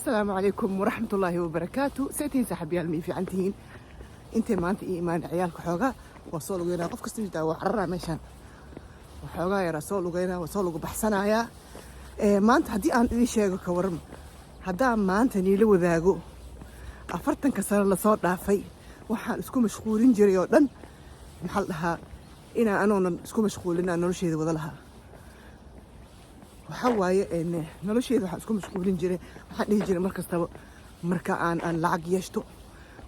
السلام عليكم ورحمة الله وبركاته. ساعتين صاحبي المي في عنتين انت ما انت ايمان عيالك حوغا وصولو غينا قف كستو جدا وعررا ميشان وحوغا يا رسولو غينا وصولو بحسنايا ما انت هدي aan idin sheego ka waran haddaan maanta niila wadaago 40 sano la soo dhaafay waxaan isku mashquulin jiray oo dhan maxaa la dhahaa inaan anoonan isku mashquulin nolosheeda wada lahaa waxa waaye nolosheeda waxaan isku mashquulin jiray waxaan dhihi jiray markastaba marka aan lacag yeeshto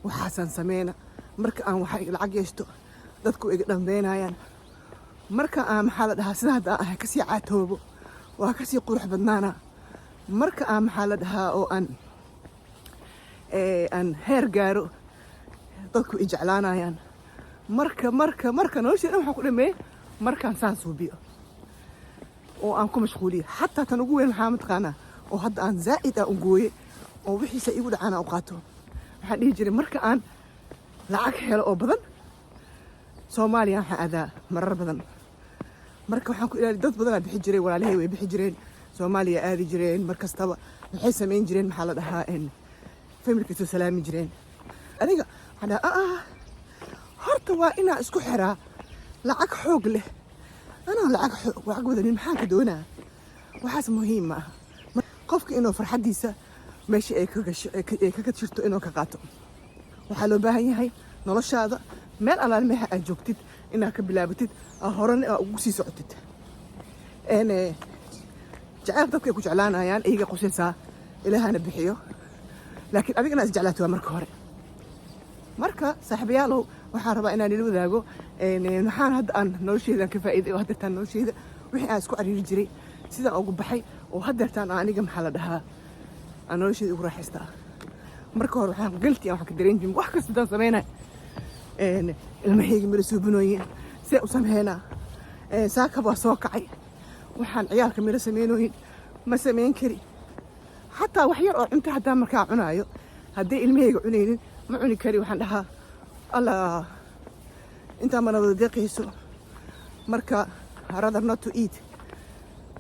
waxaasan sameeyna marka aan waxa lacag yeeshto dadku iga dhambeynayaan marka aan maxaa la dhahaa sida hadda ah ka sii caatoobo waa ka sii qurux badnaana marka aan maxaa la dhahaa oo aan heer gaaro dadku i jeclaanayaan marka nolosheeda waxaan ku dhameeyay markaan saan suubiyo oo aan ku mashquuliyo xataa tan ugu weyn maxaa mataqaanaa oo hadda aan zaa'id aan u gooye oo wixiisa igu dhacana u qaato waxaan dhihi jiray marka aan lacag helo oo badan Soomaaliya waxaan aadaa marar badan marka waxaan ku ilaali dad badan bixi jiray walaalahay way bixi jireen Soomaaliya aadi jireen markastaba waxay sameyn jireen maxaa la dhahaa familkiisu salaami jireen aniga hada horta waa inaa isku xiraa lacag xoog leh أنا lacag wadanin maxaan ka doonaa waxaas muhiim ma aha qofka inuu farxadiisa meesha ay ka jirto inuu ka qaato waxaa loo baahan yahay noloshaada meel alaal meeha aad joogtid inaad ka bilaabatid horena aad ugu sii socotid jacayl dadka ay ku jeclaanayaan iyaga qosaysaa ilaahana bixiyo laakiin adigana is jeclaato waa marka hore marka saaxiibayaalow waxaan rabaa inaan ila wadaago waxaan hadda aan nolosheeda ka faa'iiday oo hadda nolosheeda wixii aan isku cariiri jiray sidaan ugu baxay oo hadda aniga maxaa la dhahaa aan nolosheeda ugu raaxaystaa marka hore waxaan galti waxaan ka dareen jiray wax kasta daan sameynaa ilmahayga mala suubinooyin see u sameynaa saaka baa soo kacay waxaan ciyaalka mala sameynooyin ma sameyn kari xataa wax yar oo cunto haddaan markaa cunaayo haddii ilmahayga cunaynin ma cuni kari waxaan dhahaa allah inta ma wada deeqayso marka rather not to eat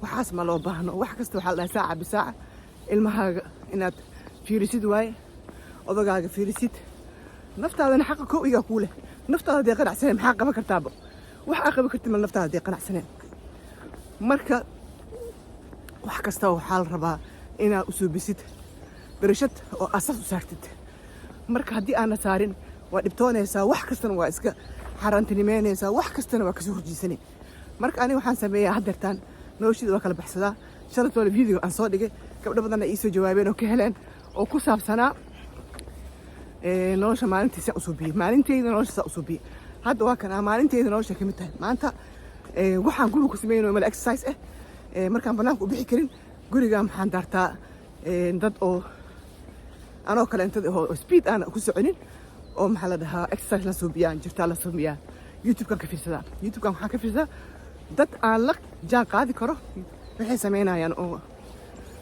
waxaas ma loo baahno wax kasta waxa la saaca bisaaca ilmahaaga inaad fiirisid waay odagaaga fiirisid naftaadana xaq ko iga ku leh naftaada deeq qanacsan maxaa qaban kartaaba wax aad qaban kartid ma naftaada deeq qanacsan marka wax kasta waxa la rabaa inaad u suubisid barashad oo asas u saartid marka haddii aan saarin waa dhibtoonaysaa wax kastana waa iska xaaraantinimeynaysaa wax kastana waa kasoo horjiisanay marka aniga waxaan sameeyaa haddeertaan nolosheeda waa kala baxsadaa shalatooda video aan soo dhigay gabdho badanna ii soo jawaabeen oo ka heleen oo ku saabsanaa nolosha maalintiisa u suubiyey maalinteyda nolosha u suubiyey hadda waa kana maalinteyda nolosha ka mid tahay maanta waxaan guriga ku sameynayo mal exercise markaan banaanka u bixi karin guriga maxaan daartaa dad oo anoo kale intada oo speed aan ku soconin oo maxaa la dhahaa exercise la suubiyaan jirtaa la suubiyaan YouTube-kan ka fiirsadaa YouTube-kan waxaan ka fiirsadaa dad aan la jaan qaadi karo waxay sameynayaan oo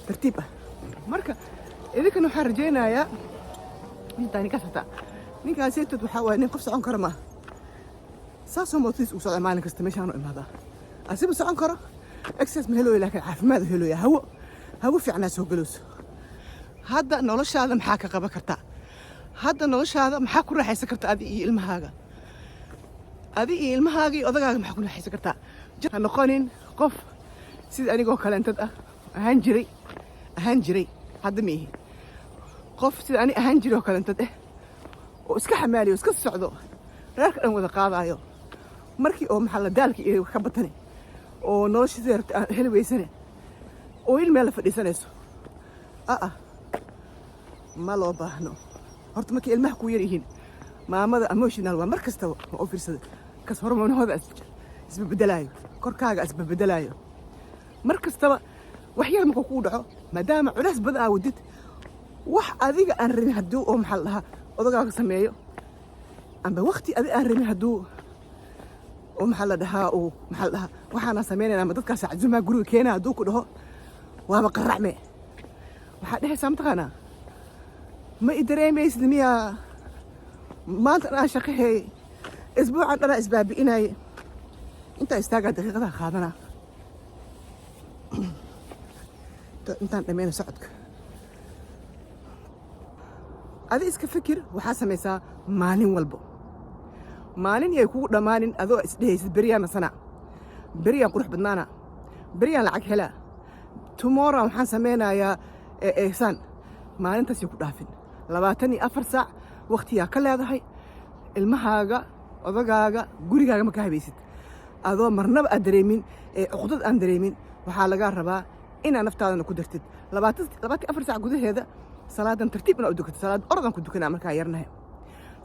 tartiib ah marka idinkana waxaan rajaynayaa intaani ka sata ninkaasi inta waxa waa nin qof socon karo ma saasoo mootis u socda maalin kasta meeshaan u imaadaa asiba socon karo exercise ma helo laakiin caafimaad helo hawo fiicnaa soo galayso hadda noloshaada maxaa ka qaban kartaa hadda noloshaada maxaa ku raaxaysan kartaa adi iyo ilmahaaga iyo odagaaga maxaa ku raaxaysan kartaa ha noqonin qof sida anigoo kale intad ah ahaan jiray hadda ma ihi qof sida ani ahaan jiray oo kale intad oo iska xamaaliyo iska socdo reerka dhan wada qaadaayo markii oo maxaa la daalka iyo ka batane oo noloshiisa rabta heli weysane oo ilmeel la fadhiisanayso ma loo baahno horta markay ilmaha ku yar yihiin maamada emotional waa markastaba oo fiirsada kas hormoonahooda isbabedelayo korkaaga isbabedelayo markastaba wax yar markuu ku dhaco maadaama culays badan aa wadid wax adiga aan rabin hadduu oo maxaa la dhahaa odagaaga sameeyo amba waqti adiga aan rabin hadduu oo maxaa la dhahaa waxaana sameynayna ama dadkaas cazumaa guriga keena hadduu ku dhaho waaba qaracme waxaa dhehaysaa mataqaanaa ma i dareemaysid miyaa maanta aan shaqaheey isbuucan dhanaa isbaabi'inaaye intaa istaagaa daqiiqadaha qaadanaa intaan dhameyna socodka adi iska fikir waxaa samaysaa maalin walbo maalin yay kugu dhammaanin adoo isdhehaysid beriyaan nasana beriyaan qurux badnaana beriyaan lacag helaa tomorrow waxaan samaynayaa ihsaan maalintaasay ku dhaafin 24 saac waqtiyaa ka leedahay ilmahaaga odagaaga gurigaaga ma ka habaysid adoo marnaba aad dareemin cuqdad aan dareemin waxaa lagaa rabaa inaad naftaadana ku dartid 24 saac gudaheeda salaadan tartiib inaad u dukatid salaad oradan ku dukanaa markaa yarnahay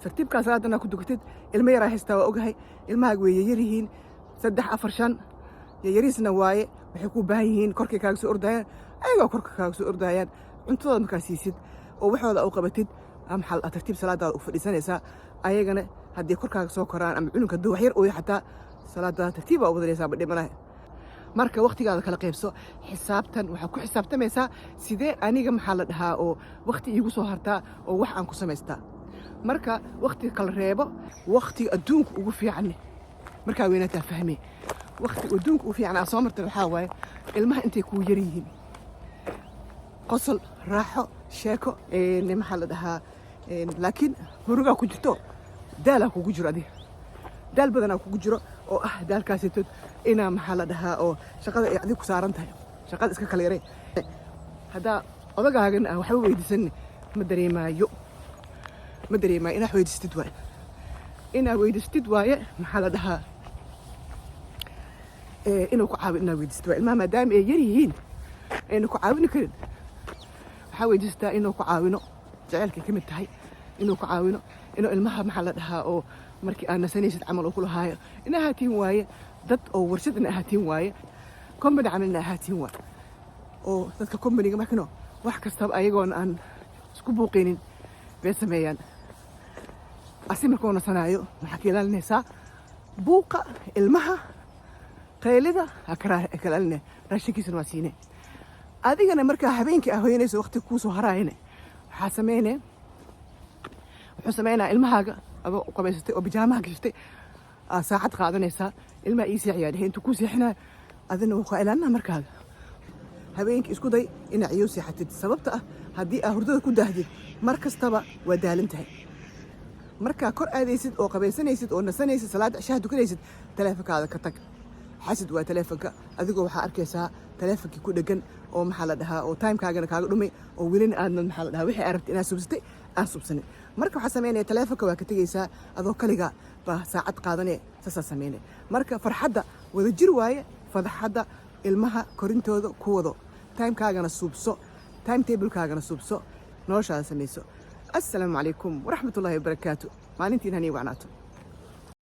tartiibkaa salaadana ku dukatid ilmo yaraa haystaa waa ogahay ilmahaaga way yar yihiin 3 4 5 yariisna waaye waxay ku baahan yihiin korkay kaaga soo ordayaan ayagoo korka kaaga soo ordayaan cuntadooda markaa siisid oo waxooda u qabatid maxal tartiib salaadaada u fadhiisanaysaa ayagana haddii korkaaga soo koraan ama cunugka hadduu wax yar ooyo xataa salaadaada tartiib baa u wadanaysaa badhimanaha marka waqtigaada kala qaybso xisaabtan waxaa ku xisaabtamaysaa sidee aniga maxaa la dhahaa oo waqti iigu soo hartaa oo wax aan ku samaystaa marka waqtiga kala reebo waqtiga adduunka ugu fiican markaa weynaataa fahmee waqtiga adduunka ugu fiican aa soo martay waxaa waaye ilmaha intay kuu yar yihiin qosol raaxo sheeko maxaa la dhahaa laakiin murugaa ku jirto daalaa kugu jiro adiga daal badanaa kugu jiro oo daalkaasitood inaa maxaa la dhahaa oo shaqada ay adiga ku saaran tahay shaqada iska kala yaray haddaa odagaagan waxba weydiisan ma dareemaayo inaad weydiistid waaye maxaa la dhahaa inuu ku caawin inaad weydiistid waaye ilmaha maadaama ay yar yihiin ayna ku caawini karin waxaa weydiistaa inuu ku caawino jaceylkay ka mid tahay inuu ku caawino inuu ilmaha maxaa la dhahaa oo markii aad nasanaysid camal uu ku lahaayo in ahaatiin waaye dad oo warshad in ahaatiin waaye company camal in ahaatiin waaye oo dadka companyga markino wax kastaba ayagoona aan isku buuqaynin bay sameeyaan asi markuu nasanaayo waxaa ka ilaalinaysaa buuqa ilmaha qaylida kala ilaalinaya raashinkiisana waa siinay adigana markaa habeenkii aa hoyanayso waqti kuu soo haraayane wuxuu sameynaa ilmahaaga adoo qabaysatay oo bijaamaha gashatay saacad qaadanaysaa ilmaha ii seexiyaa dhehe intuu kuu seexinaayo adina wuu kaa ilaalinaa markaaga habeenkii isku day inaad ciyow seexatid sababta haddii aad hurdada ku daahdid mar kastaba waa daalin tahay markaa kor aadaysid oo qabaysanaysid oo nasanaysid salaada cishaha dukanaysid taleefonkaada ka tag xasid waa taleefonka adigoo waxaa arkaysaa taleefonkii ku dhegan oo maxaa la dhahaa oo timekaagana kaaga dhumay oo welina aadna maxaa la dhahaa wixii aad rabtay inaad subsatay aan subsanin marka waxaa sameynaya taleefonka waa ka tegaysaa adoo kaliga baa saacad qaadanaya saasaa sameynaya marka farxadda wada jir waaye fadaxadda ilmaha korintooda ku wado timekaagana subso timetablekaagana subso noloshaada samayso assalaamu calaykum waraxmatullaahi wabarakaatu maalintiin hanii wacnaato